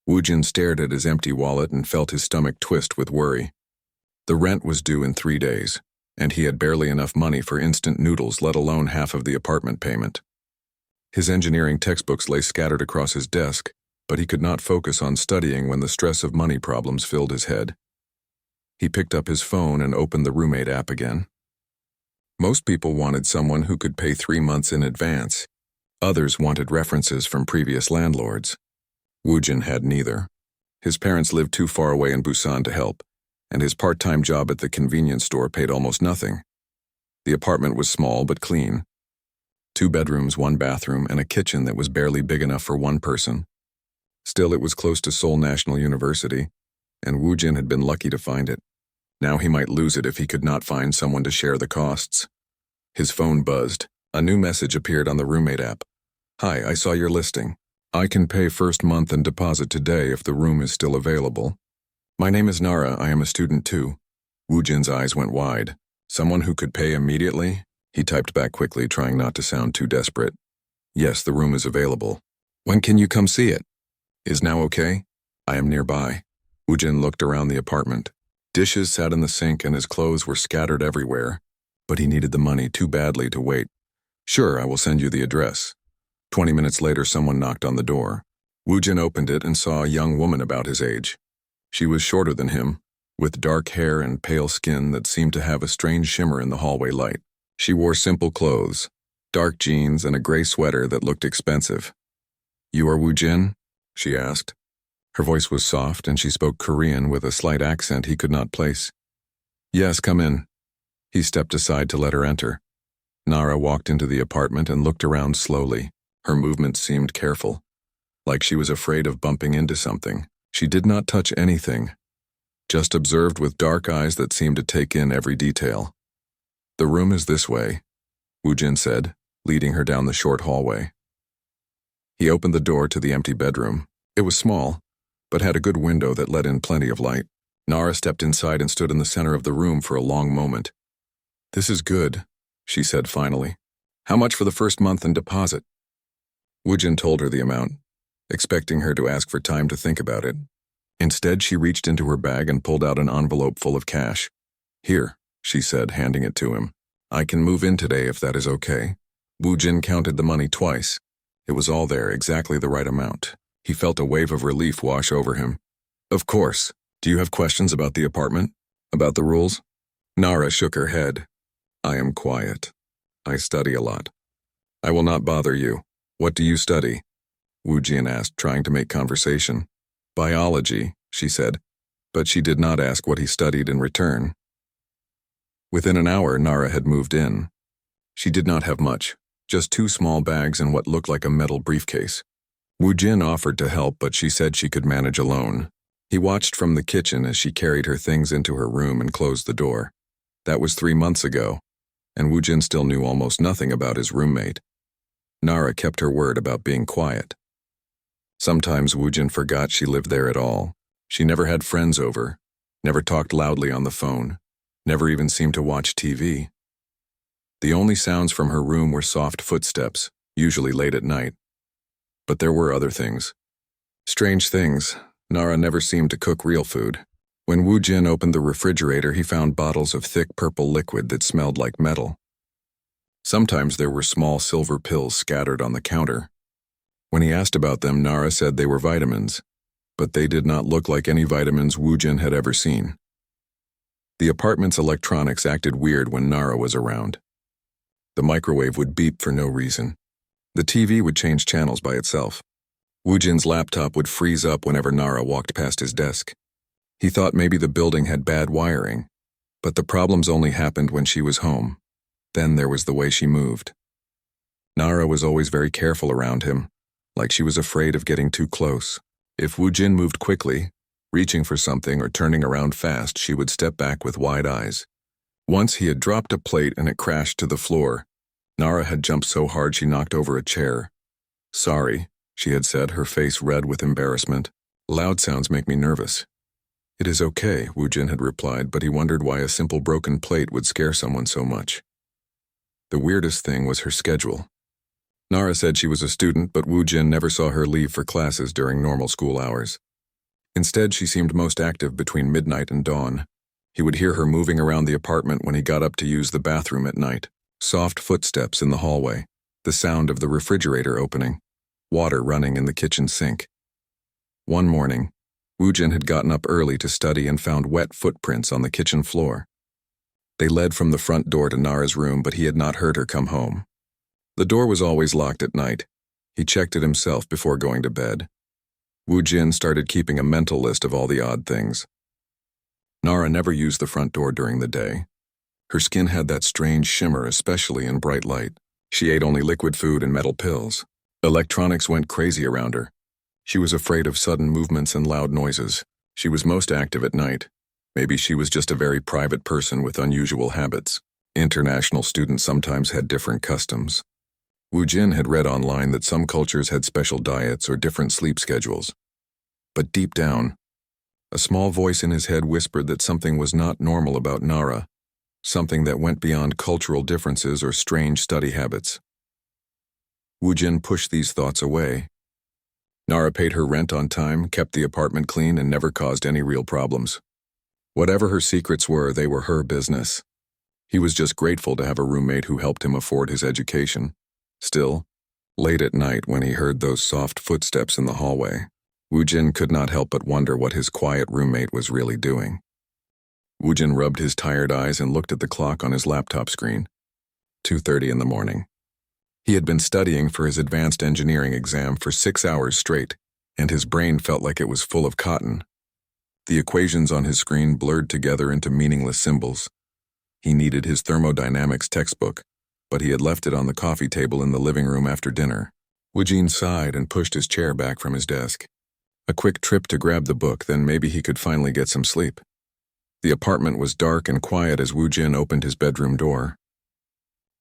Woojin stared at his empty wallet and felt his stomach twist with worry. The rent was due in 3 days, and he had barely enough money for instant noodles, let alone half of the apartment payment. His engineering textbooks lay scattered across his desk, but he could not focus on studying when the stress of money problems filled his head. He picked up his phone and opened the roommate app again. Most people wanted someone who could pay 3 months in advance. Others wanted references from previous landlords. Woojin had neither. His parents lived too far away in Busan to help, and his part-time job at the convenience store paid almost nothing. The apartment was small but clean. 2 bedrooms, 1 bathroom, and a kitchen that was barely big enough for 1 person. Still, it was close to Seoul National University, and Woojin had been lucky to find it. Now he might lose it if he could not find someone to share the costs. His phone buzzed. A new message appeared on the roommate app. "Hi, I saw your listing. I can pay first month and deposit today if the room is still available. My name is Nara, I am a student too." Woojin's eyes went wide. Someone who could pay immediately? He typed back quickly, trying not to sound too desperate. "Yes, the room is available. When can you come see it? Is now okay? I am nearby." Woojin looked around the apartment. Dishes sat in the sink and his clothes were scattered everywhere, but he needed the money too badly to wait. "Sure, I will send you the address." 20 minutes later, someone knocked on the door. Woojin opened it and saw a young woman about his age. She was shorter than him, with dark hair and pale skin that seemed to have a strange shimmer in the hallway light. She wore simple clothes, dark jeans and a gray sweater that looked expensive. "You are Woojin?" she asked. Her voice was soft and she spoke Korean with a slight accent he could not place. "Yes, come in." He stepped aside to let her enter. Nara walked into the apartment and looked around slowly. Her movements seemed careful, like she was afraid of bumping into something. She did not touch anything, just observed with dark eyes that seemed to take in every detail. "The room is this way," Woojin said, leading her down the short hallway. He opened the door to the empty bedroom. It was small, but had a good window that let in plenty of light. Nara stepped inside and stood in the center of the room for a long moment. "This is good," she said finally. "How much for the first month and deposit?" Woojin told her the amount, expecting her to ask for time to think about it. Instead, she reached into her bag and pulled out an envelope full of cash. "Here," she said, handing it to him. "I can move in today if that is okay." Woojin counted the money twice. It was all there, exactly the right amount. He felt a wave of relief wash over him. "Of course. Do you have questions about the apartment? About the rules?" Nara shook her head. "I am quiet. I study a lot. I will not bother you. What do you study?" Woojin asked, trying to make conversation. "Biology," she said, but she did not ask what he studied in return. Within an hour, Nara had moved in. She did not have much, just 2 small bags and what looked like a metal briefcase. Woojin offered to help, but she said she could manage alone. He watched from the kitchen as she carried her things into her room and closed the door. That was 3 months ago, and Woojin still knew almost nothing about his roommate. Nara kept her word about being quiet. Sometimes Woojin forgot she lived there at all. She never had friends over, never talked loudly on the phone, never even seemed to watch TV. The only sounds from her room were soft footsteps, usually late at night. But there were other things. Strange things. Nara never seemed to cook real food. When Woojin opened the refrigerator, he found bottles of thick purple liquid that smelled like metal. Sometimes there were small silver pills scattered on the counter. When he asked about them, Nara said they were vitamins, but they did not look like any vitamins Woojin had ever seen. The apartment's electronics acted weird when Nara was around. The microwave would beep for no reason. The TV would change channels by itself. Woojin's laptop would freeze up whenever Nara walked past his desk. He thought maybe the building had bad wiring, but the problems only happened when she was home. Then there was the way she moved. Nara was always very careful around him, like she was afraid of getting too close. If Woojin moved quickly, reaching for something or turning around fast, she would step back with wide eyes. Once he had dropped a plate and it crashed to the floor. Nara had jumped so hard she knocked over a chair. "Sorry," she had said, her face red with embarrassment. "Loud sounds make me nervous." "It is okay," Woojin had replied, but he wondered why a simple broken plate would scare someone so much. The weirdest thing was her schedule. Nara said she was a student, but Woojin never saw her leave for classes during normal school hours. Instead, she seemed most active between midnight and dawn. He would hear her moving around the apartment when he got up to use the bathroom at night. Soft footsteps in the hallway, the sound of the refrigerator opening, water running in the kitchen sink. One morning, Woojin had gotten up early to study and found wet footprints on the kitchen floor. They led from the front door to Nara's room, but he had not heard her come home. The door was always locked at night. He checked it himself before going to bed. Woojin started keeping a mental list of all the odd things. Nara never used the front door during the day. Her skin had that strange shimmer, especially in bright light. She ate only liquid food and metal pills. Electronics went crazy around her. She was afraid of sudden movements and loud noises. She was most active at night. Maybe she was just a very private person with unusual habits. International students sometimes had different customs. Woojin had read online that some cultures had special diets or different sleep schedules. But deep down, a small voice in his head whispered that something was not normal about Nara, something that went beyond cultural differences or strange study habits. Woojin pushed these thoughts away. Nara paid her rent on time, kept the apartment clean, and never caused any real problems. Whatever her secrets were, they were her business. He was just grateful to have a roommate who helped him afford his education. Still, late at night when he heard those soft footsteps in the hallway, Woojin could not help but wonder what his quiet roommate was really doing. Woojin rubbed his tired eyes and looked at the clock on his laptop screen. 2:30 in the morning. He had been studying for his advanced engineering exam for 6 hours straight, and his brain felt like it was full of cotton. The equations on his screen blurred together into meaningless symbols. He needed his thermodynamics textbook, but he had left it on the coffee table in the living room after dinner. Woojin sighed and pushed his chair back from his desk. A quick trip to grab the book, then maybe he could finally get some sleep. The apartment was dark and quiet as Woojin opened his bedroom door.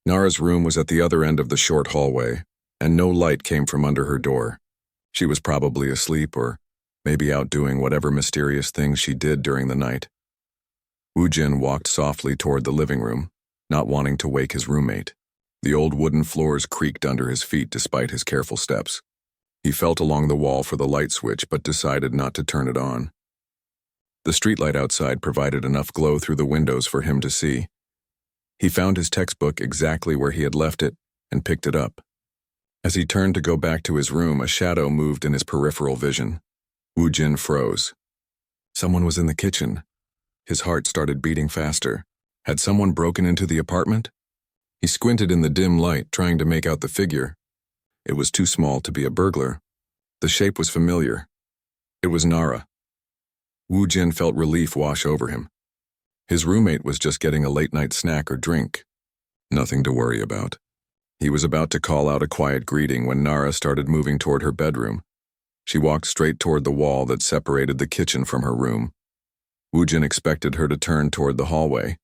Nara's room was at the other end of the short hallway, and no light came from under her door. She was probably asleep or maybe out doing whatever mysterious things she did during the night. Woojin walked softly toward the living room, not wanting to wake his roommate. The old wooden floors creaked under his feet despite his careful steps. He felt along the wall for the light switch but decided not to turn it on. The streetlight outside provided enough glow through the windows for him to see. He found his textbook exactly where he had left it and picked it up. As he turned to go back to his room, a shadow moved in his peripheral vision. Woojin froze. Someone was in the kitchen. His heart started beating faster. Had someone broken into the apartment? He squinted in the dim light, trying to make out the figure. It was too small to be a burglar. The shape was familiar. It was Nara. Woojin felt relief wash over him. His roommate was just getting a late-night snack or drink. Nothing to worry about. He was about to call out a quiet greeting when Nara started moving toward her bedroom. She walked straight toward the wall that separated the kitchen from her room. Woojin expected her to turn toward the hallway,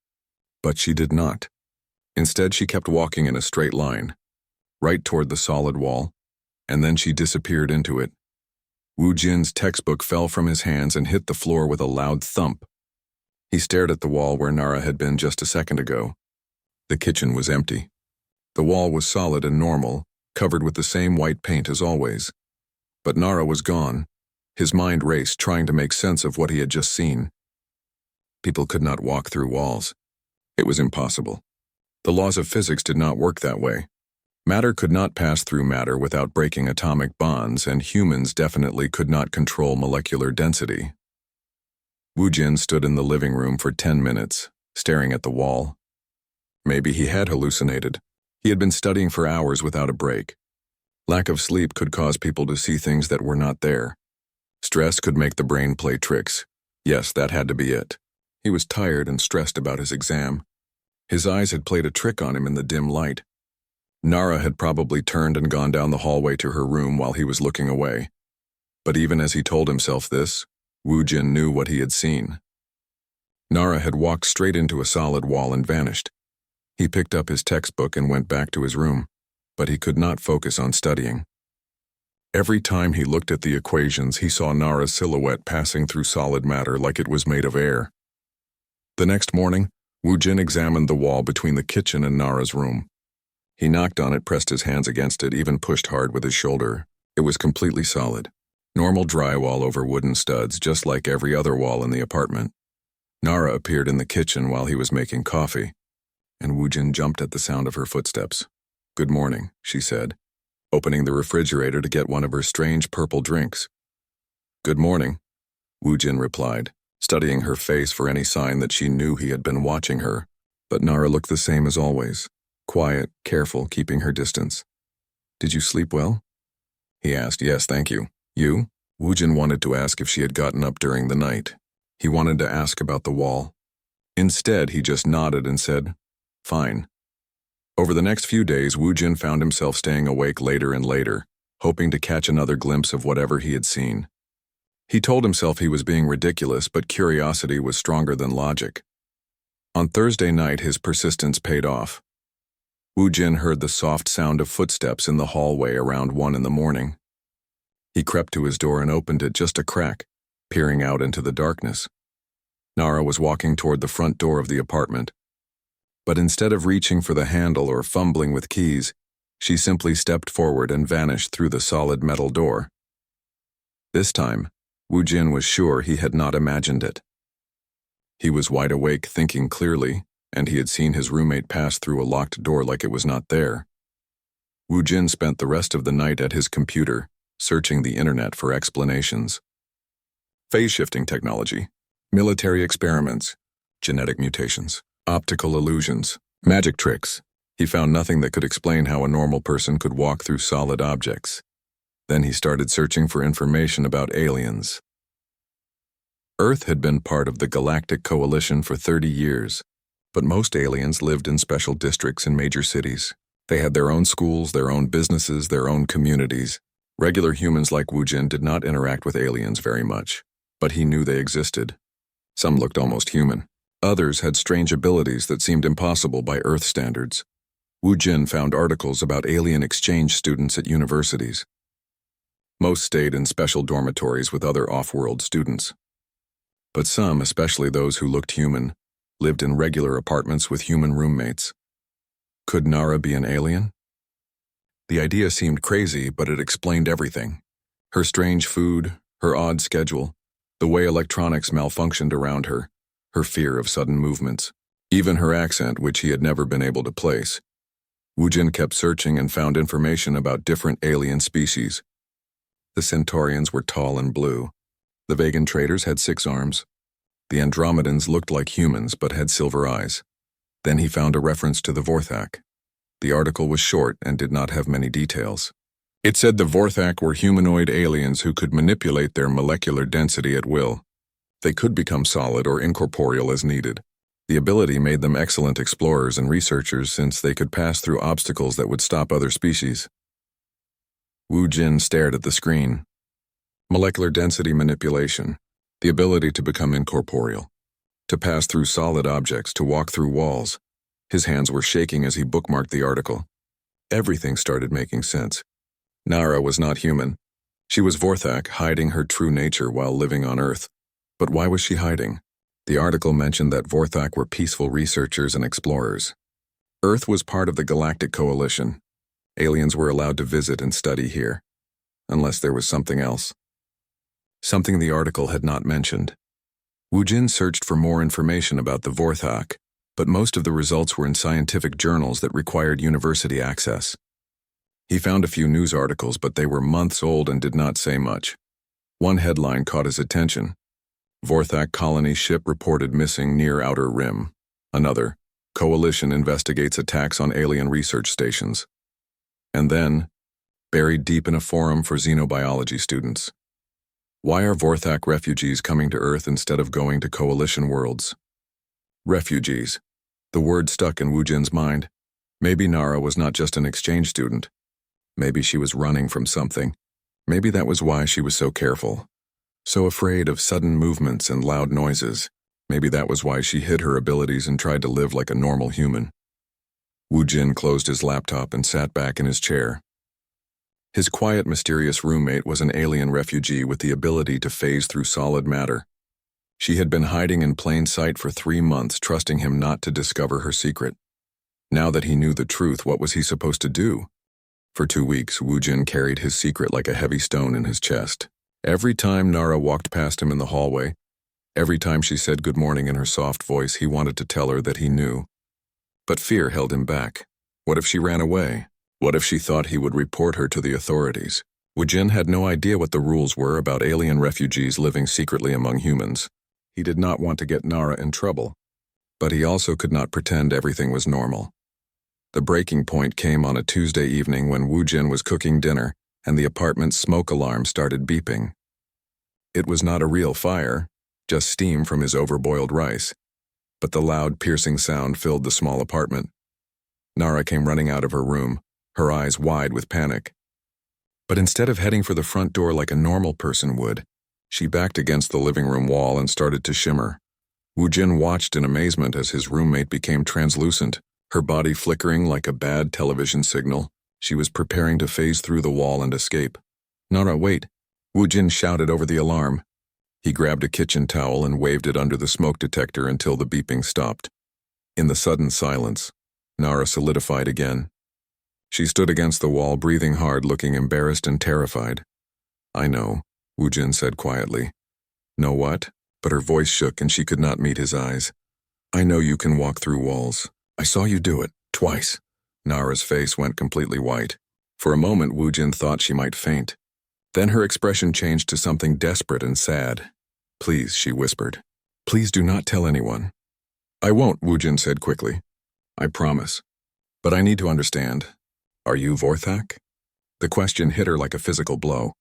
but she did not. Instead, she kept walking in a straight line, right toward the solid wall, and then she disappeared into it. Woojin's textbook fell from his hands and hit the floor with a loud thump. He stared at the wall where Nara had been just a second ago. The kitchen was empty. The wall was solid and normal, covered with the same white paint as always. But Nara was gone. His mind raced, trying to make sense of what he had just seen. People could not walk through walls. It was impossible. The laws of physics did not work that way. Matter could not pass through matter without breaking atomic bonds, and humans definitely could not control molecular density. Woojin stood in the living room for 10 minutes, staring at the wall. Maybe he had hallucinated. He had been studying for hours without a break. Lack of sleep could cause people to see things that were not there. Stress could make the brain play tricks. Yes, that had to be it. He was tired and stressed about his exam. His eyes had played a trick on him in the dim light. Nara had probably turned and gone down the hallway to her room while he was looking away. But even as he told himself this, Woojin knew what he had seen. Nara had walked straight into a solid wall and vanished. He picked up his textbook and went back to his room, but he could not focus on studying. Every time he looked at the equations, he saw Nara's silhouette passing through solid matter like it was made of air. The next morning, Woojin examined the wall between the kitchen and Nara's room. He knocked on it, pressed his hands against it, even pushed hard with his shoulder. It was completely solid. Normal drywall over wooden studs, just like every other wall in the apartment. Nara appeared in the kitchen while he was making coffee, and Woojin jumped at the sound of her footsteps. "Good morning," she said, opening the refrigerator to get one of her strange purple drinks. "Good morning," Woojin replied, studying her face for any sign that she knew he had been watching her. But Nara looked the same as always, quiet, careful, keeping her distance. "Did you sleep well?" he asked. "Yes, thank you. You?" Woojin wanted to ask if she had gotten up during the night. He wanted to ask about the wall. Instead, he just nodded and said, "Fine." Over the next few days, Woojin found himself staying awake later and later, hoping to catch another glimpse of whatever he had seen. He told himself he was being ridiculous, but curiosity was stronger than logic. On Thursday night, his persistence paid off. Woojin heard the soft sound of footsteps in the hallway around 1 in the morning. He crept to his door and opened it just a crack, peering out into the darkness. Nara was walking toward the front door of the apartment. But instead of reaching for the handle or fumbling with keys, she simply stepped forward and vanished through the solid metal door. This time, Woojin was sure he had not imagined it. He was wide awake, thinking clearly, and he had seen his roommate pass through a locked door like it was not there. Woojin spent the rest of the night at his computer, searching the internet for explanations. Phase-shifting technology, military experiments, genetic mutations, optical illusions, magic tricks. He found nothing that could explain how a normal person could walk through solid objects. Then he started searching for information about aliens. Earth had been part of the Galactic Coalition for 30 years, but most aliens lived in special districts in major cities. They had their own schools, their own businesses, their own communities. Regular humans like Woojin did not interact with aliens very much, but he knew they existed. Some looked almost human. Others had strange abilities that seemed impossible by Earth standards. Woojin found articles about alien exchange students at universities. Most stayed in special dormitories with other off-world students. But some, especially those who looked human, lived in regular apartments with human roommates. Could Nara be an alien? The idea seemed crazy, but it explained everything. Her strange food, her odd schedule, the way electronics malfunctioned around her, her fear of sudden movements, even her accent, which he had never been able to place. Woojin kept searching and found information about different alien species. The Centaurians were tall and blue. The Vegan traders had 6 arms. The Andromedans looked like humans but had silver eyes. Then he found a reference to the Vorthak. The article was short and did not have many details. It said the Vorthak were humanoid aliens who could manipulate their molecular density at will. They could become solid or incorporeal as needed. The ability made them excellent explorers and researchers since they could pass through obstacles that would stop other species. Woojin stared at the screen. Molecular density manipulation, the ability to become incorporeal, to pass through solid objects, to walk through walls. His hands were shaking as he bookmarked the article. Everything started making sense. Nara was not human. She was Vorthak, hiding her true nature while living on Earth. But why was she hiding? The article mentioned that Vorthak were peaceful researchers and explorers. Earth was part of the Galactic Coalition. Aliens were allowed to visit and study here, unless there was something else. Something the article had not mentioned. Woojin searched for more information about the Vorthak, but most of the results were in scientific journals that required university access. He found a few news articles, but they were months old and did not say much. One headline caught his attention. Vorthak colony ship reported missing near Outer Rim. Another, Coalition investigates attacks on alien research stations. And then, buried deep in a forum for xenobiology students. Why are Vorthak refugees coming to Earth instead of going to Coalition worlds? Refugees. The word stuck in Woojin's mind. Maybe Nara was not just an exchange student. Maybe she was running from something. Maybe that was why she was so careful. So afraid of sudden movements and loud noises. Maybe that was why she hid her abilities and tried to live like a normal human. Woojin closed his laptop and sat back in his chair. His quiet, mysterious roommate was an alien refugee with the ability to phase through solid matter. She had been hiding in plain sight for 3 months, trusting him not to discover her secret. Now that he knew the truth, what was he supposed to do? For 2 weeks, Woojin carried his secret like a heavy stone in his chest. Every time Nara walked past him in the hallway, every time she said good morning in her soft voice, he wanted to tell her that he knew. But fear held him back. What if she ran away? What if she thought he would report her to the authorities? Wujin had no idea what the rules were about alien refugees living secretly among humans. He did not want to get Nara in trouble, but he also could not pretend everything was normal. The breaking point came on a Tuesday evening when Wujin was cooking dinner and the apartment's smoke alarm started beeping. It was not a real fire, just steam from his overboiled rice, but the loud, piercing sound filled the small apartment. Nara came running out of her room, her eyes wide with panic. But instead of heading for the front door like a normal person would, she backed against the living room wall and started to shimmer. Wujin watched in amazement as his roommate became translucent, her body flickering like a bad television signal. She was preparing to phase through the wall and escape. "Nara, wait!" Wujin shouted over the alarm. He grabbed a kitchen towel and waved it under the smoke detector until the beeping stopped. In the sudden silence, Nara solidified again. She stood against the wall, breathing hard, looking embarrassed and terrified. "I know," Wujin said quietly. "Know what?" But her voice shook and she could not meet his eyes. "I know you can walk through walls. I saw you do it, twice." Nara's face went completely white. For a moment, Wujin thought she might faint. Then her expression changed to something desperate and sad. "Please," she whispered. "Please do not tell anyone." "I won't," Wujin said quickly. "I promise. But I need to understand. Are you Vorthak?" The question hit her like a physical blow.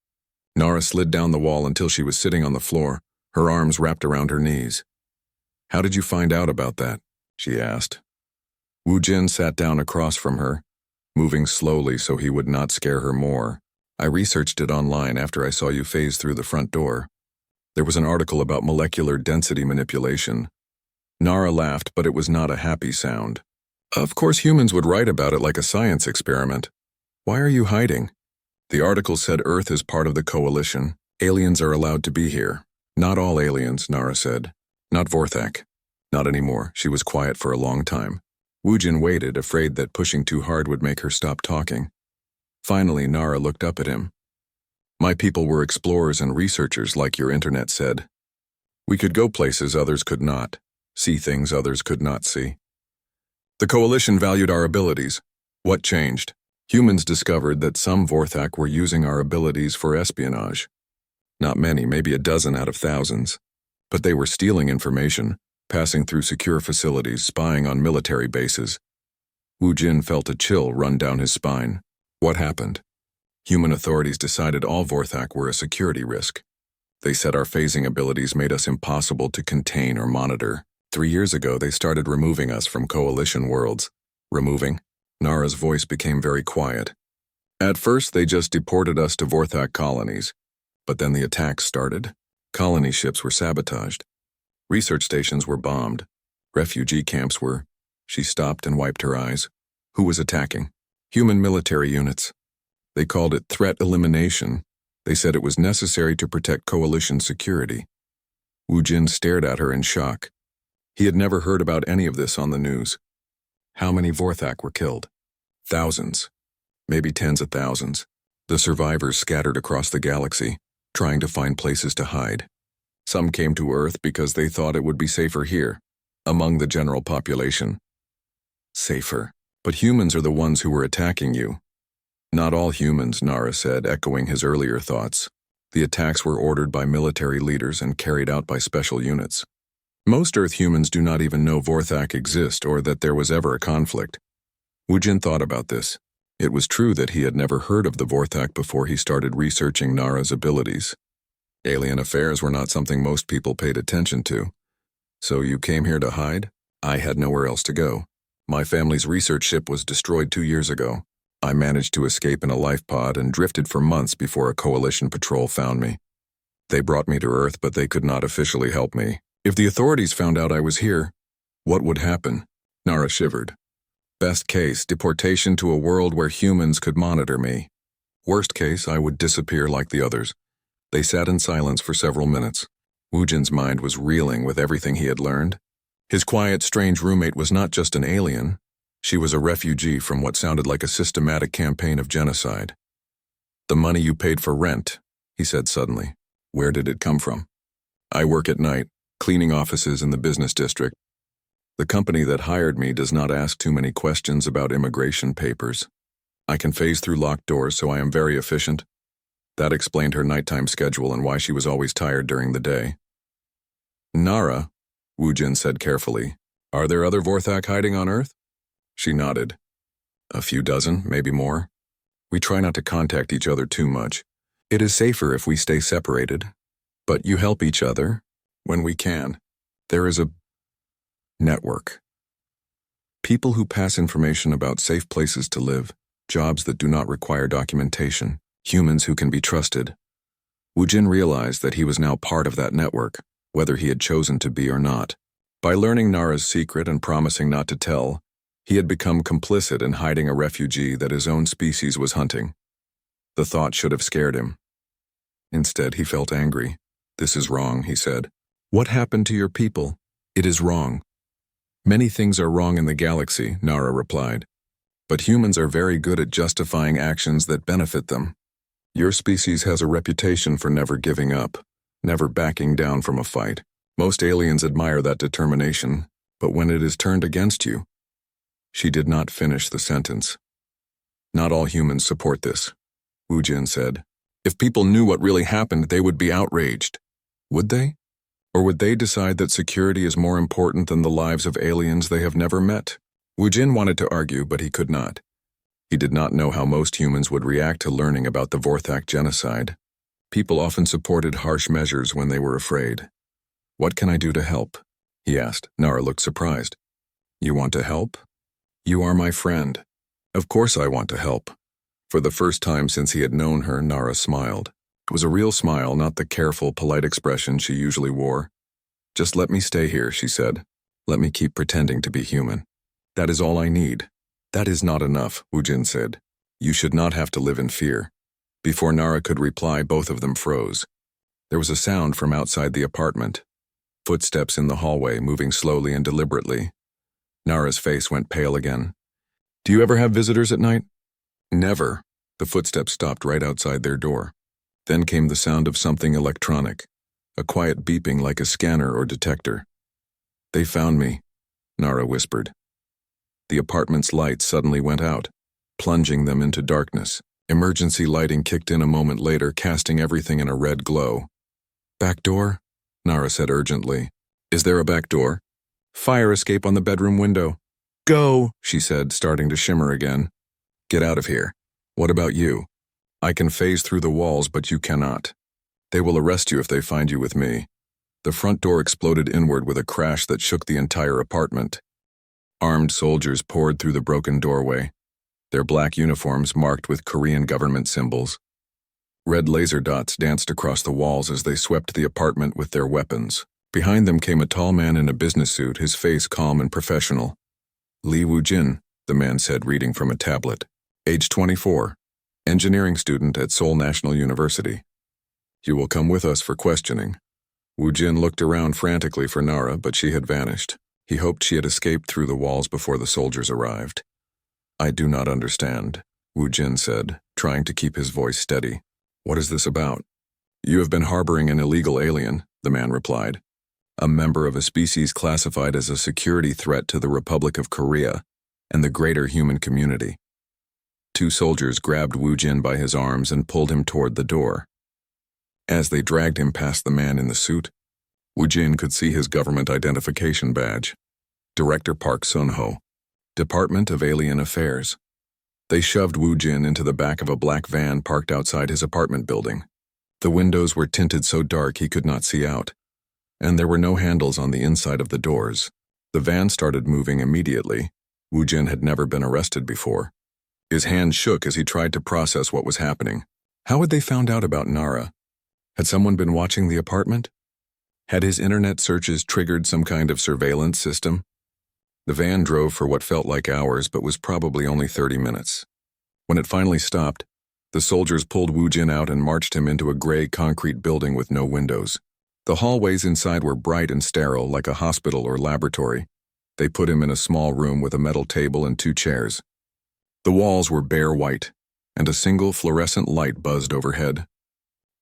Nara slid down the wall until she was sitting on the floor, her arms wrapped around her knees. "How did you find out about that?" she asked. Wujin sat down across from her, moving slowly so he would not scare her more. "I researched it online after I saw you phase through the front door. There was an article about molecular density manipulation." Nara laughed, but it was not a happy sound. "Of course humans would write about it like a science experiment. Why are you hiding?" "The article said Earth is part of the coalition. Aliens are allowed to be here." "Not all aliens," Nara said. "Not Vorthak." Not anymore. She was quiet for a long time. Wujin waited, afraid that pushing too hard would make her stop talking. Finally, Nara looked up at him. "My people were explorers and researchers, like your internet said. We could go places others could not, see things others could not see. The coalition valued our abilities. What changed? Humans discovered that some Vorthak were using our abilities for espionage. Not many, maybe a dozen out of thousands. But they were stealing information, passing through secure facilities, spying on military bases." Wujin felt a chill run down his spine. What happened? Human authorities decided all Vorthak were a security risk. They said our phasing abilities made us impossible to contain or monitor. 3 years ago, they started removing us from coalition worlds. Removing? Nara's voice became very quiet. "At first, they just deported us to Vorthak colonies. But then the attacks started. Colony ships were sabotaged. Research stations were bombed. Refugee camps were..." She stopped and wiped her eyes. "Who was attacking?" "Human military units. They called it threat elimination. They said it was necessary to protect coalition security." Wujin stared at her in shock. He had never heard about any of this on the news. How many Vorthak were killed? Thousands. Maybe tens of thousands. The survivors scattered across the galaxy, trying to find places to hide. Some came to Earth because they thought it would be safer here, among the general population. Safer. But humans are the ones who were attacking you. Not all humans, Nara said, echoing his earlier thoughts. The attacks were ordered by military leaders and carried out by special units. Most Earth humans do not even know Vorthak exist or that there was ever a conflict. Wujin thought about this. It was true that he had never heard of the Vorthak before he started researching Nara's abilities. Alien affairs were not something most people paid attention to. "So you came here to hide?" "I had nowhere else to go. My family's research ship was destroyed 2 years ago. I managed to escape in a life pod and drifted for months before a coalition patrol found me. They brought me to Earth, but they could not officially help me. If the authorities found out I was here, what would happen?" Nara shivered. "Best case, deportation to a world where humans could monitor me. Worst case, I would disappear like the others." They sat in silence for several minutes. Wujin's mind was reeling with everything he had learned. His quiet, strange roommate was not just an alien. She was a refugee from what sounded like a systematic campaign of genocide. "The money you paid for rent," he said suddenly. Where did it come from? I work at night, cleaning offices in the business district. The company that hired me does not ask too many questions about immigration papers. I can phase through locked doors, so I am very efficient. That explained her nighttime schedule and why she was always tired during the day. Nara, Woo-jin said carefully, are there other Vorthak hiding on Earth? She nodded. A few dozen, maybe more. We try not to contact each other too much. It is safer if we stay separated. But you help each other when we can. There is a network. People who pass information about safe places to live, jobs that do not require documentation, humans who can be trusted. Woo-jin realized that he was now part of that network, whether he had chosen to be or not. By learning Nara's secret and promising not to tell, he had become complicit in hiding a refugee that his own species was hunting. The thought should have scared him. Instead, he felt angry. This is wrong, he said. What happened to your people? It is wrong. Many things are wrong in the galaxy, Nara replied. But humans are very good at justifying actions that benefit them. Your species has a reputation for never giving up, never backing down from a fight. Most aliens admire that determination, but when it is turned against you. She did not finish the sentence. Not all humans support this, Woo-jin said. If people knew what really happened, they would be outraged. Would they? Or would they decide that security is more important than the lives of aliens they have never met? Woo-jin wanted to argue, but he could not. He did not know how most humans would react to learning about the Vorthak genocide. People often supported harsh measures when they were afraid. What can I do to help? He asked. Nara looked surprised. You want to help? You are my friend. Of course I want to help. For the first time since he had known her, Nara smiled. It was a real smile, not the careful, polite expression she usually wore. Just let me stay here, she said. Let me keep pretending to be human. That is all I need. That is not enough, Woo-jin said. You should not have to live in fear. Before Nara could reply, both of them froze. There was a sound from outside the apartment. Footsteps in the hallway, moving slowly and deliberately. Nara's face went pale again. Do you ever have visitors at night? Never. The footsteps stopped right outside their door. Then came the sound of something electronic, a quiet beeping like a scanner or detector. They found me, Nara whispered. The apartment's lights suddenly went out, plunging them into darkness. Emergency lighting kicked in a moment later, casting everything in a red glow. Back door? Nara said urgently. Is there a back door? Fire escape on the bedroom window. Go, she said, starting to shimmer again. Get out of here. What about you? I can phase through the walls, but you cannot. They will arrest you if they find you with me. The front door exploded inward with a crash that shook the entire apartment. Armed soldiers poured through the broken doorway, their black uniforms marked with Korean government symbols. Red laser dots danced across the walls as they swept the apartment with their weapons. Behind them came a tall man in a business suit, his face calm and professional. Lee Woo-jin, the man said, reading from a tablet. Age 24, engineering student at Seoul National University. You will come with us for questioning. Woo-jin looked around frantically for Nara, but she had vanished. He hoped she had escaped through the walls before the soldiers arrived. I do not understand, Woo-jin said, trying to keep his voice steady. What is this about? You have been harboring an illegal alien, the man replied. A member of a species classified as a security threat to the Republic of Korea and the greater human community. Two soldiers grabbed Woo-jin by his arms and pulled him toward the door. As they dragged him past the man in the suit, Woo-jin could see his government identification badge. Director Park Sun-ho, Department of Alien Affairs. They shoved Woo-jin into the back of a black van parked outside his apartment building. The windows were tinted so dark he could not see out, and there were no handles on the inside of the doors. The van started moving immediately. Woo-jin had never been arrested before. His hand shook as he tried to process what was happening. How had they found out about Nara? Had someone been watching the apartment? Had his internet searches triggered some kind of surveillance system? The van drove for what felt like hours, but was probably only 30 minutes. When it finally stopped, the soldiers pulled Woo-jin out and marched him into a gray concrete building with no windows. The hallways inside were bright and sterile, like a hospital or laboratory. They put him in a small room with a metal table and 2 chairs. The walls were bare white, and a single fluorescent light buzzed overhead.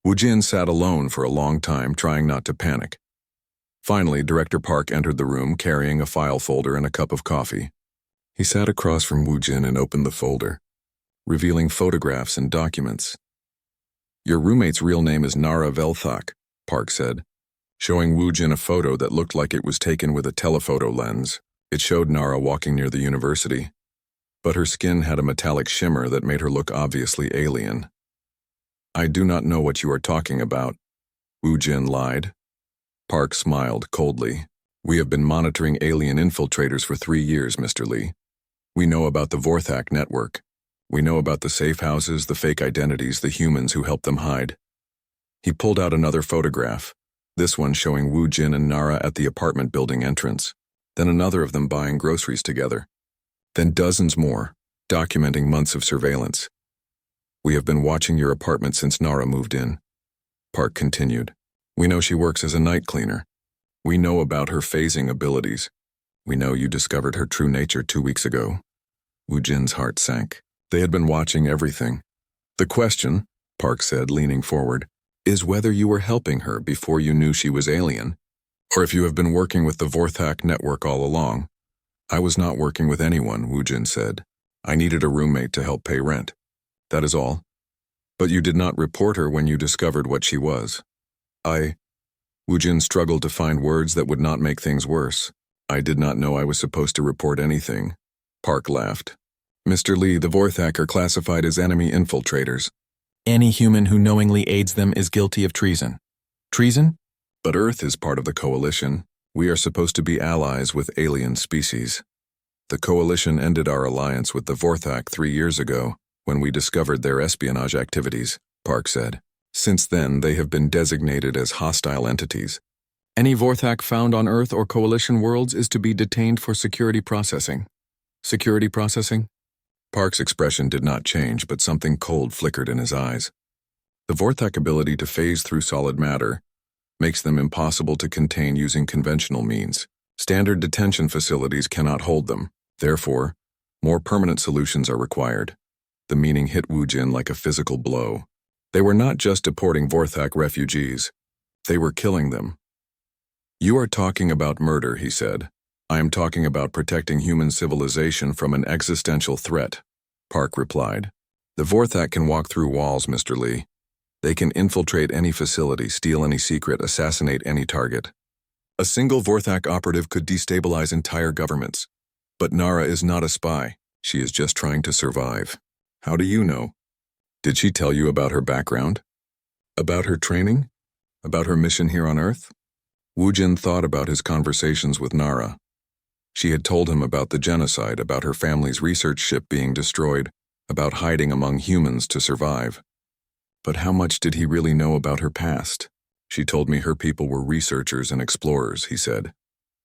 Wu Jin sat alone for a long time, trying not to panic. Finally, Director Park entered the room carrying a file folder and a cup of coffee. He sat across from Wu Jin and opened the folder, revealing photographs and documents. "Your roommate's real name is Nara Velthak," Park said, showing Wu Jin a photo that looked like it was taken with a telephoto lens. It showed Nara walking near the university, but her skin had a metallic shimmer that made her look obviously alien. "I do not know what you are talking about," Wu Jin lied. Park smiled coldly. "We have been monitoring alien infiltrators for 3 years, Mr. Lee. We know about the Vorthak network. We know about the safe houses, the fake identities, the humans who help them hide." He pulled out another photograph, this one showing Wu Jin and Nara at the apartment building entrance, then another of them buying groceries together. Then dozens more, documenting months of surveillance. "We have been watching your apartment since Nara moved in," Park continued. "We know she works as a night cleaner. We know about her phasing abilities. We know you discovered her true nature 2 weeks ago." Wu Jin's heart sank. They had been watching everything. "The question," Park said, leaning forward, "is whether you were helping her before you knew she was alien, or if you have been working with the Vorthak network all along." "I was not working with anyone," Wu Jin said. "I needed a roommate to help pay rent. That is all. But you did not report her when you discovered what she was." Wu Jin struggled to find words that would not make things worse. "I did not know I was supposed to report anything." Park laughed. "Mr. Lee, the Vorthak are classified as enemy infiltrators. Any human who knowingly aids them is guilty of treason." "Treason?" "But Earth is part of the Coalition. We are supposed to be allies with alien species. The Coalition ended our alliance with the Vorthak 3 years ago, when we discovered their espionage activities," Park said. "Since then, they have been designated as hostile entities. Any Vorthak found on Earth or Coalition worlds is to be detained for security processing." "Security processing?" Park's expression did not change, but something cold flickered in his eyes. "The Vorthak ability to phase through solid matter makes them impossible to contain using conventional means. Standard detention facilities cannot hold them. Therefore, more permanent solutions are required." The meaning hit Wu Jin like a physical blow. They were not just deporting Vorthak refugees. They were killing them. "You are talking about murder," he said. "I am talking about protecting human civilization from an existential threat," Park replied. "The Vorthak can walk through walls, Mr. Lee. They can infiltrate any facility, steal any secret, assassinate any target. A single Vorthak operative could destabilize entire governments. But Nara is not a spy. She is just trying to survive." "How do you know?" "Did she tell you about her background? About her training? About her mission here on Earth?" Wu Jin thought about his conversations with Nara. She had told him about the genocide, about her family's research ship being destroyed, about hiding among humans to survive. But how much did he really know about her past? "She told me her people were researchers and explorers," he said.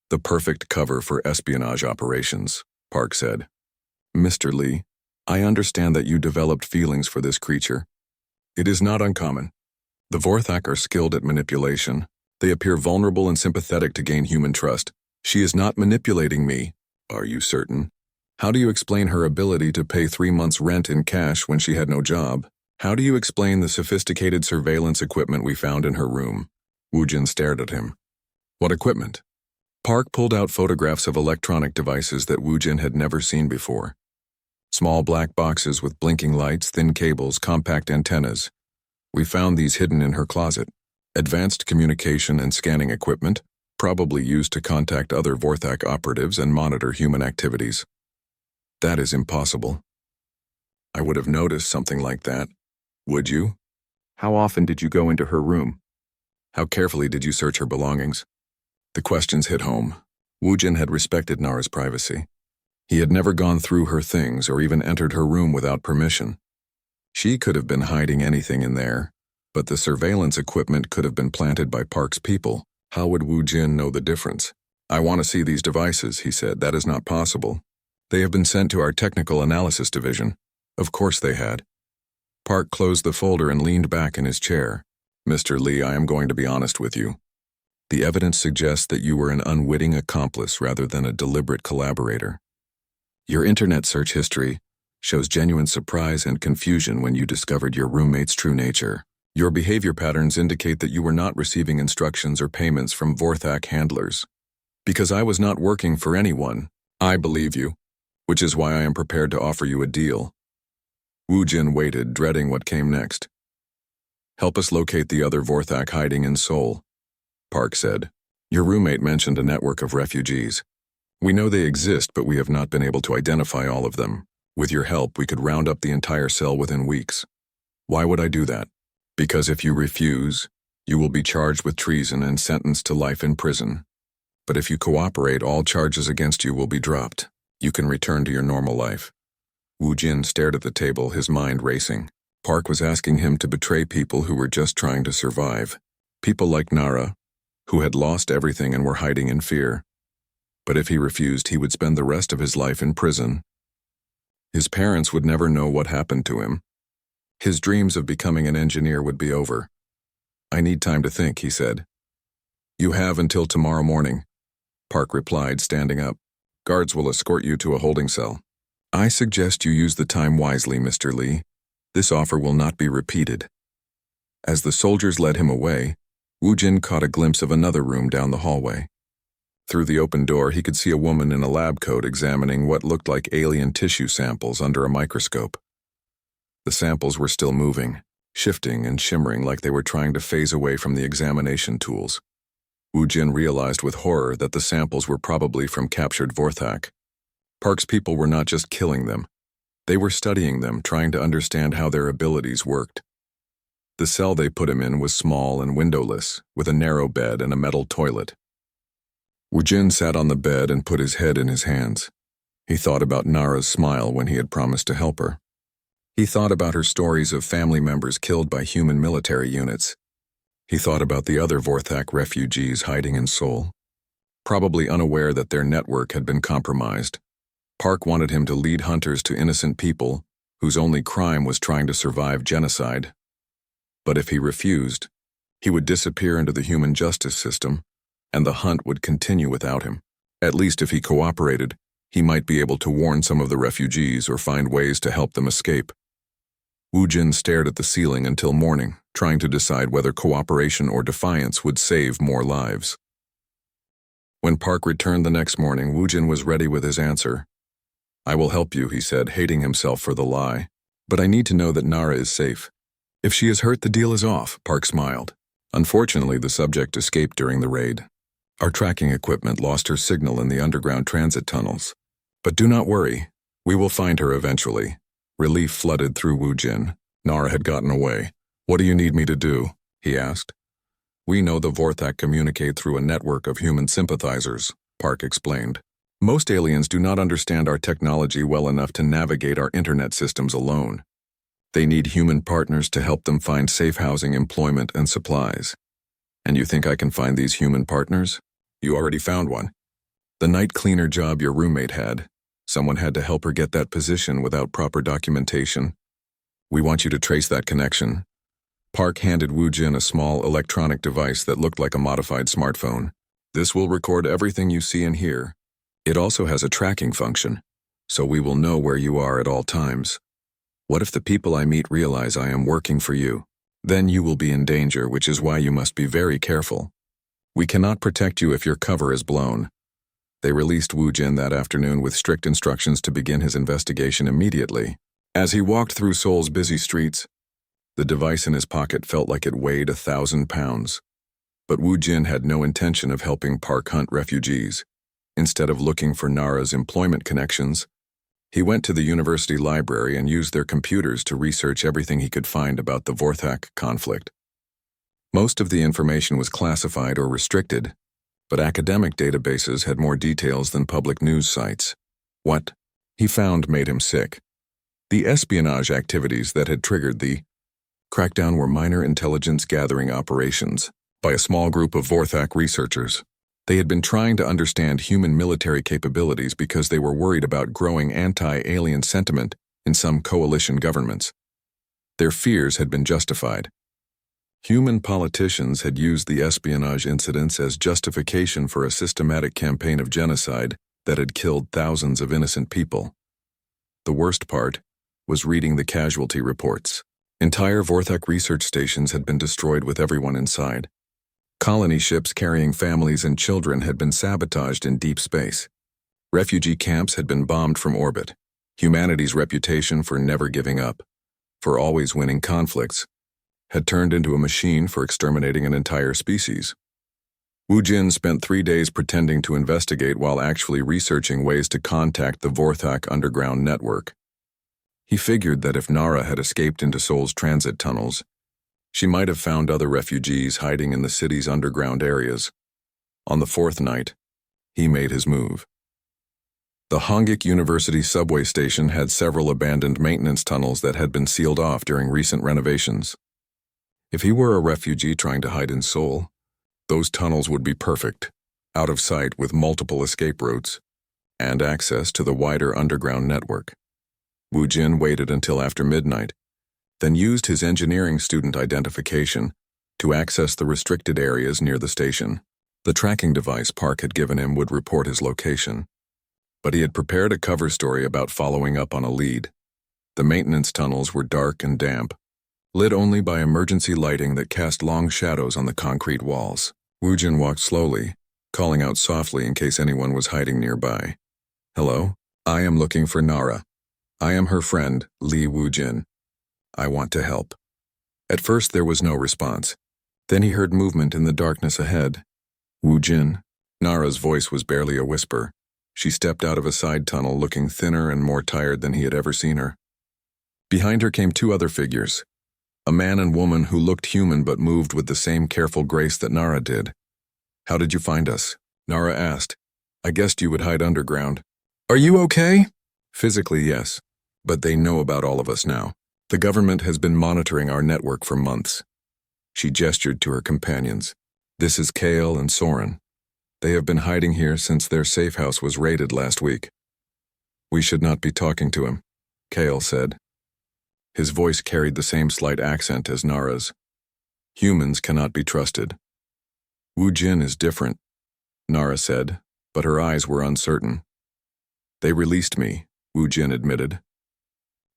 "The perfect cover for espionage operations," Park said. "Mr. Lee, I understand that you developed feelings for this creature. It is not uncommon. The Vorthak are skilled at manipulation. They appear vulnerable and sympathetic to gain human trust. She is not manipulating me." "Are you certain?" "How do you explain her ability to pay 3 months' rent in cash when she had no job? How do you explain the sophisticated surveillance equipment we found in her room?" Wu Jin stared at him. "What equipment?" Park pulled out photographs of electronic devices that Wu Jin had never seen before. Small black boxes with blinking lights, thin cables, compact antennas. "We found these hidden in her closet. Advanced communication and scanning equipment, probably used to contact other Vorthak operatives and monitor human activities." "That is impossible." "I would have noticed something like that." "Would you? How often did you go into her room? How carefully did you search her belongings?" The questions hit home. Wu Jin had respected Nara's privacy. He had never gone through her things or even entered her room without permission. She could have been hiding anything in there, but the surveillance equipment could have been planted by Park's people. How would Wu Jin know the difference? "I want to see these devices," he said. "That is not possible. They have been sent to our technical analysis division." Of course they had. Park closed the folder and leaned back in his chair. "Mr. Lee, I am going to be honest with you. The evidence suggests that you were an unwitting accomplice rather than a deliberate collaborator. Your internet search history shows genuine surprise and confusion when you discovered your roommate's true nature. Your behavior patterns indicate that you were not receiving instructions or payments from Vorthak handlers. Because I was not working for anyone, I believe you, which is why I am prepared to offer you a deal. Wu Jin waited, dreading what came next. Help us locate the other Vorthak hiding in Seoul, Park said. Your roommate mentioned a network of refugees. We know they exist, but we have not been able to identify all of them. With your help, we could round up the entire cell within weeks. Why would I do that? Because if you refuse, you will be charged with treason and sentenced to life in prison. But if you cooperate, all charges against you will be dropped. You can return to your normal life. Wu Jin stared at the table, his mind racing. Park was asking him to betray people who were just trying to survive. People like Nara, who had lost everything and were hiding in fear. But if he refused, he would spend the rest of his life in prison. His parents would never know what happened to him. His dreams of becoming an engineer would be over. I need time to think, he said. You have until tomorrow morning, Park replied, standing up. Guards will escort you to a holding cell. I suggest you use the time wisely, Mr. Lee. This offer will not be repeated. As the soldiers led him away, Wu Jin caught a glimpse of another room down the hallway. Through the open door, he could see a woman in a lab coat examining what looked like alien tissue samples under a microscope. The samples were still moving, shifting and shimmering like they were trying to phase away from the examination tools. Wu Jin realized with horror that the samples were probably from captured Vorthak. Park's people were not just killing them. They were studying them, trying to understand how their abilities worked. The cell they put him in was small and windowless, with a narrow bed and a metal toilet. Wu Jin sat on the bed and put his head in his hands. He thought about Nara's smile when he had promised to help her. He thought about her stories of family members killed by human military units. He thought about the other Vorthak refugees hiding in Seoul, probably unaware that their network had been compromised. Park wanted him to lead hunters to innocent people whose only crime was trying to survive genocide. But if he refused, he would disappear into the human justice system, and the hunt would continue without him. At least if he cooperated, he might be able to warn some of the refugees or find ways to help them escape. Wu Jin stared at the ceiling until morning, trying to decide whether cooperation or defiance would save more lives. When Park returned the next morning, Wu Jin was ready with his answer. I will help you, he said, hating himself for the lie. But I need to know that Nara is safe. If she is hurt, the deal is off, Park smiled. Unfortunately, the subject escaped during the raid. Our tracking equipment lost her signal in the underground transit tunnels. But do not worry, we will find her eventually. Relief flooded through Wu Jin. Nara had gotten away. What do you need me to do? He asked. We know the Vorthak communicate through a network of human sympathizers, Park explained. Most aliens do not understand our technology well enough to navigate our internet systems alone. They need human partners to help them find safe housing, employment, and supplies. And you think I can find these human partners? You already found one. The night cleaner job your roommate had. Someone had to help her get that position without proper documentation. We want you to trace that connection. Park handed Wu Jin a small electronic device that looked like a modified smartphone. This will record everything you see and hear. It also has a tracking function, so we will know where you are at all times. What if the people I meet realize I am working for you? Then you will be in danger, which is why you must be very careful. We cannot protect you if your cover is blown. They released Wu Jin that afternoon with strict instructions to begin his investigation immediately. As he walked through Seoul's busy streets, the device in his pocket felt like it weighed 1,000 pounds. But Wu Jin had no intention of helping Park hunt refugees. Instead of looking for Nara's employment connections, he went to the university library and used their computers to research everything he could find about the Vorthak conflict. Most of the information was classified or restricted, but academic databases had more details than public news sites. What he found made him sick. The espionage activities that had triggered the crackdown were minor intelligence gathering operations by a small group of Vorthak researchers. They had been trying to understand human military capabilities because they were worried about growing anti-alien sentiment in some coalition governments. Their fears had been justified. Human politicians had used the espionage incidents as justification for a systematic campaign of genocide that had killed thousands of innocent people. The worst part was reading the casualty reports. Entire Vorthak research stations had been destroyed with everyone inside. Colony ships carrying families and children had been sabotaged in deep space. Refugee camps had been bombed from orbit. Humanity's reputation for never giving up, for always winning conflicts, had turned into a machine for exterminating an entire species. Wu Jin spent 3 days pretending to investigate while actually researching ways to contact the Vorthak underground network. He figured that if Nara had escaped into Seoul's transit tunnels, she might have found other refugees hiding in the city's underground areas. On the 4th night, he made his move. The Hongik University subway station had several abandoned maintenance tunnels that had been sealed off during recent renovations. If he were a refugee trying to hide in Seoul, those tunnels would be perfect, out of sight with multiple escape routes, and access to the wider underground network. Wu Jin waited until after midnight, then used his engineering student identification to access the restricted areas near the station. The tracking device Park had given him would report his location, but he had prepared a cover story about following up on a lead. The maintenance tunnels were dark and damp, lit only by emergency lighting that cast long shadows on the concrete walls. Wu Jin walked slowly, calling out softly in case anyone was hiding nearby. "Hello? I am looking for Nara. I am her friend, Lee Wu Jin. I want to help." At first there was no response. Then he heard movement in the darkness ahead. "Wu Jin." Nara's voice was barely a whisper. She stepped out of a side tunnel looking thinner and more tired than he had ever seen her. Behind her came 2 other figures, a man and woman who looked human but moved with the same careful grace that Nara did. "How did you find us?" Nara asked. "I guessed you would hide underground." "Are you okay?" "Physically, yes, but they know about all of us now. The government has been monitoring our network for months." She gestured to her companions. "This is Kale and Soren. They have been hiding here since their safe house was raided last week." "We should not be talking to him," Kale said. His voice carried the same slight accent as Nara's. "Humans cannot be trusted." "Wu Jin is different," Nara said, but her eyes were uncertain. "They released me," Wu Jin admitted.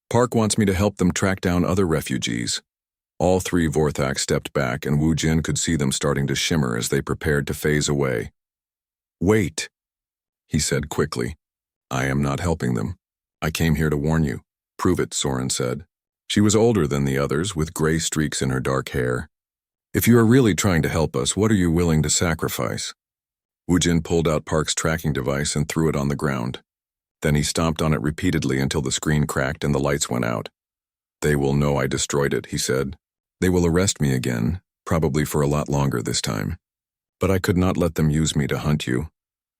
"Park wants me to help them track down other refugees." All 3 Vorthak stepped back and Wu Jin could see them starting to shimmer as they prepared to phase away. "Wait," he said quickly. "I am not helping them. I came here to warn you." "Prove it," Soren said. She was older than the others, with gray streaks in her dark hair. "If you are really trying to help us, what are you willing to sacrifice?" Wu Jin pulled out Park's tracking device and threw it on the ground. Then he stomped on it repeatedly until the screen cracked and the lights went out. "They will know I destroyed it," he said. "They will arrest me again, probably for a lot longer this time. But I could not let them use me to hunt you."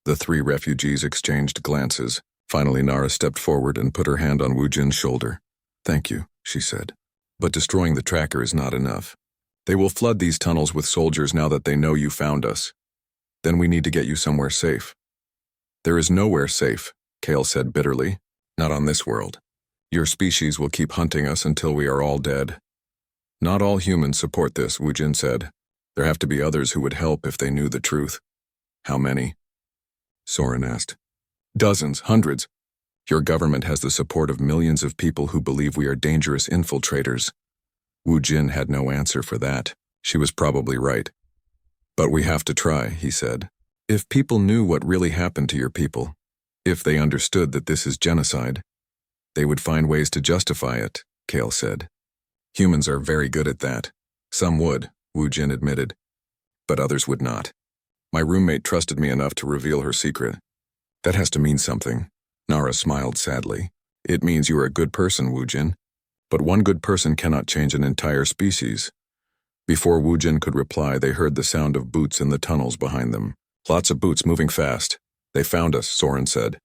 The 3 refugees exchanged glances. Finally, Nara stepped forward and put her hand on Wu Jin's shoulder. "Thank you," she said. "But destroying the tracker is not enough. They will flood these tunnels with soldiers now that they know you found us. Then we need to get you somewhere safe." "There is nowhere safe," Kale said bitterly. "Not on this world. Your species will keep hunting us until we are all dead." "Not all humans support this," Wu Jin said. "There have to be others who would help if they knew the truth." "How many?" Soren asked. "Dozens, hundreds. Your government has the support of millions of people who believe we are dangerous infiltrators." Wu Jin had no answer for that. She was probably right. "But we have to try," he said. "If people knew what really happened to your people, if they understood that this is genocide, they would find ways to justify it," Kale said. "Humans are very good at that. Some would," Wu Jin admitted, "but others would not. My roommate trusted me enough to reveal her secret." "That has to mean something." Nara smiled sadly. "It means you are a good person, Wu Jin. But one good person cannot change an entire species." Before Wu Jin could reply, they heard the sound of boots in the tunnels behind them. "Lots of boots moving fast. They found us," Soren said.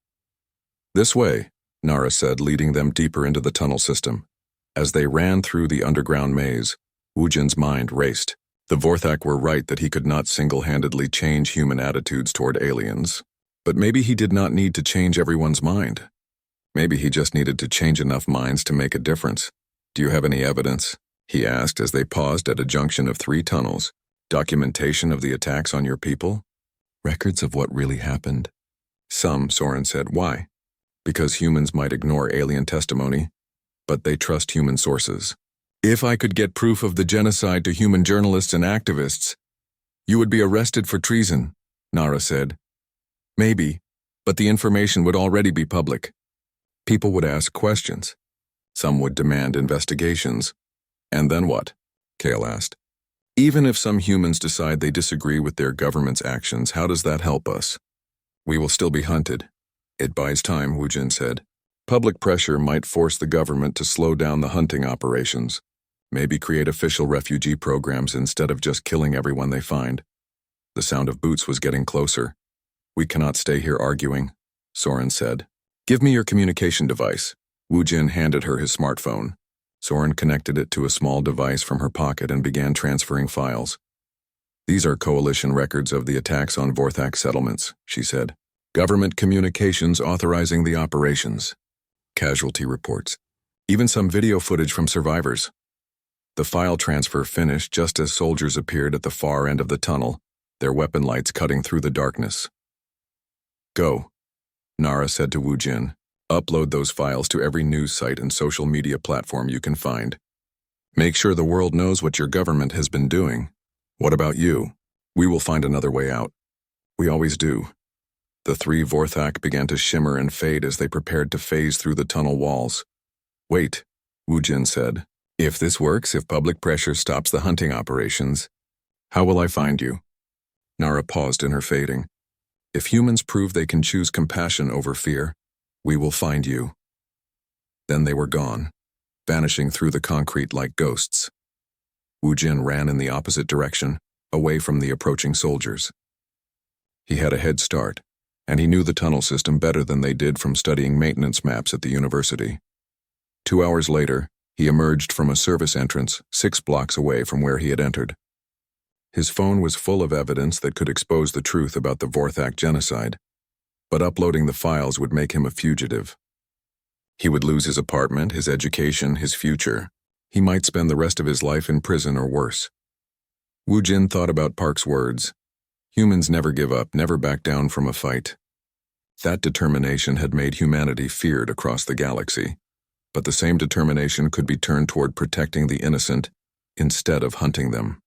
"This way," Nara said, leading them deeper into the tunnel system. As they ran through the underground maze, Wu Jin's mind raced. The Vorthak were right that he could not single-handedly change human attitudes toward aliens. But maybe he did not need to change everyone's mind. Maybe he just needed to change enough minds to make a difference. "Do you have any evidence?" he asked as they paused at a junction of 3 tunnels. "Documentation of the attacks on your people? Records of what really happened?" "Some," Soren said. "Why?" "Because humans might ignore alien testimony, but they trust human sources. If I could get proof of the genocide to human journalists and activists, you would be arrested for treason, Nara said. Maybe, but the information would already be public. People would ask questions. Some would demand investigations. And then what? Kale asked. Even if some humans decide they disagree with their government's actions, how does that help us? We will still be hunted. It buys time, Wu Jin said. Public pressure might force the government to slow down the hunting operations. Maybe create official refugee programs instead of just killing everyone they find. The sound of boots was getting closer. We cannot stay here arguing, Soren said. Give me your communication device. Wu Jin handed her his smartphone. Soren connected it to a small device from her pocket and began transferring files. These are coalition records of the attacks on Vorthak settlements, she said. Government communications authorizing the operations. Casualty reports. Even some video footage from survivors. The file transfer finished just as soldiers appeared at the far end of the tunnel, their weapon lights cutting through the darkness. Go, Nara said to Wu Jin. Upload those files to every news site and social media platform you can find. Make sure the world knows what your government has been doing. What about you? We will find another way out. We always do. The three Vorthak began to shimmer and fade as they prepared to phase through the tunnel walls. Wait, Wu Jin said. If this works, if public pressure stops the hunting operations, how will I find you? Nara paused in her fading. If humans prove they can choose compassion over fear, we will find you. Then they were gone, vanishing through the concrete like ghosts. Wu Jin ran in the opposite direction, away from the approaching soldiers. He had a head start, and he knew the tunnel system better than they did from studying maintenance maps at the university. 2 hours later, he emerged from a service entrance 6 blocks away from where he had entered. His phone was full of evidence that could expose the truth about the Vorthak genocide, but uploading the files would make him a fugitive. He would lose his apartment, his education, his future. He might spend the rest of his life in prison or worse. Wu Jin thought about Park's words. Humans never give up, never back down from a fight. That determination had made humanity feared across the galaxy, but the same determination could be turned toward protecting the innocent instead of hunting them.